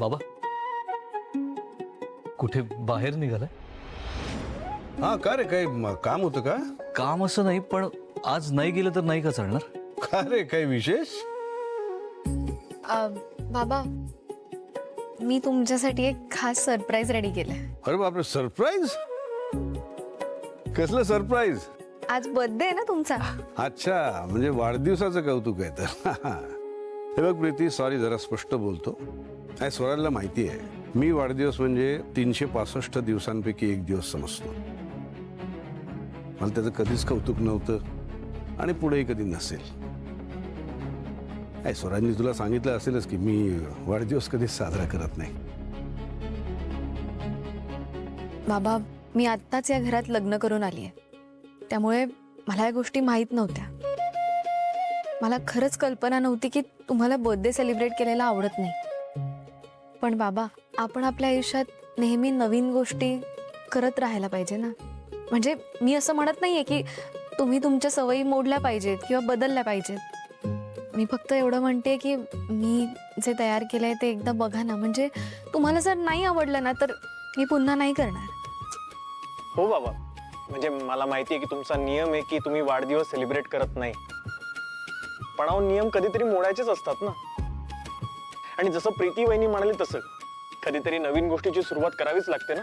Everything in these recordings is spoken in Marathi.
बाबा कुठे बाहेर निघालाय? हा का रे, काही काम होतं का? काम असं नाही, पण आज नाही गेलं तर नाही का चालणार? का रे, काही विशेष? बाबा मी तुमच्यासाठी एक खास सरप्राईज रेडी केलंय. अरे बापरे, सरप्राईज? कसलं सरप्राईज? आज बर्थडे आहे ना तुमचा. अच्छा, म्हणजे वाढदिवसाचं कौतुक आहे तर. हे बघ प्रीती, सॉरी जरा स्पष्ट बोलतो. काय स्वराला माहिती आहे, मी वाढदिवस म्हणजे 365 दिवसांपैकी एक दिवस समजतो. मला त्याचं कधीच कौतुक नव्हतं आणि पुढेही कधी नसेल. काय स्वरांनी तुला सांगितलं असेलच की मी वाढदिवस कधीच साजरा करत नाही. बाबा मी आत्ताच या घरात लग्न करून आली आहे, त्यामुळे मला या गोष्टी माहीत नव्हत्या. मला खरंच कल्पना नव्हती की तुम्हाला बर्थडे सेलिब्रेट केलेला आवडत नाही. पण बाबा, आपण आपल्या आयुष्यात नेहमी नवीन गोष्टी करत राहायला पाहिजे ना. म्हणजे मी असं म्हणत नाहीये की तुम्ही तुमच्या सवयी मोडल्या पाहिजेत किंवा बदलल्या पाहिजेत. मी फक्त एवढं म्हणते की मी जे तयार केलंय ते एकदा बघा ना. म्हणजे तुम्हाला जर नाही आवडलं ना तर मी पुन्हा नाही करणार. हो बाबा, म्हणजे मला माहिती आहे की तुमचा नियम आहे की तुम्ही वाढदिवस सेलिब्रेट करत नाही, पण अहो नियम कधीतरी मोडायचेच असतात ना. आणि जसं प्रीती वहिनी म्हणाली तसं कधीतरी नवीन गोष्टीची सुरुवात करावीच लागते ना.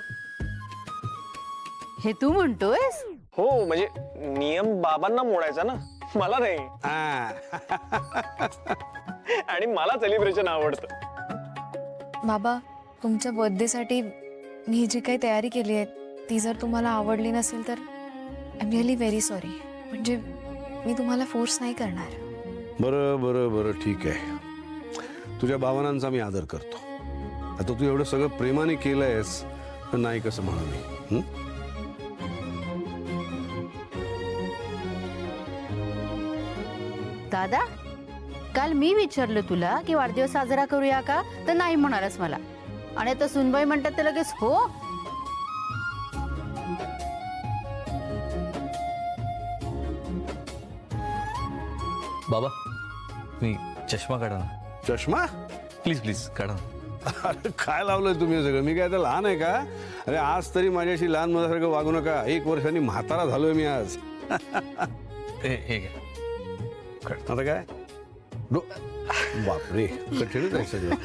हे तू म्हणतोयस? हो, म्हणजे नियम बाबांना मोडायचा ना, मला नाही. आणि मला सेलिब्रेशन आवडतं. बाबा, तुमच्या बर्थडेसाठी मी जी काही तयारी केली आहे ती जर तुम्हाला आवडली नसेल तर I am really very sorry. म्हणजे मी तुम्हाला फोर्स नाही करणार. बरं बरं बरं, ठीक आहे. तुझ्या भावनांचा मी आदर करतो. आता तू एवढं सगळं प्रेमाने केलंयस तर नाही कसं म्हणू मी. दादा, काल मी विचारलं तुला की वाढदिवस साजरा करूया का, तर नाही म्हणालास मला. आणि आता सुनबाई म्हणतात तर लगेच हो. बाबा मी चष्मा काढा ना चष्मा? प्लीज प्लीज काढा ना. अरे काय लावलंय तुम्ही हे सगळं? मी काय तर लहान आहे का? अरे आज तरी माझ्याशी लहान मुलासारखं वागू नका. 1 वर्षांनी म्हातारा झालोय मी आज. हे घ्या. आता काय बापरे, कठीणच आहे सगळं.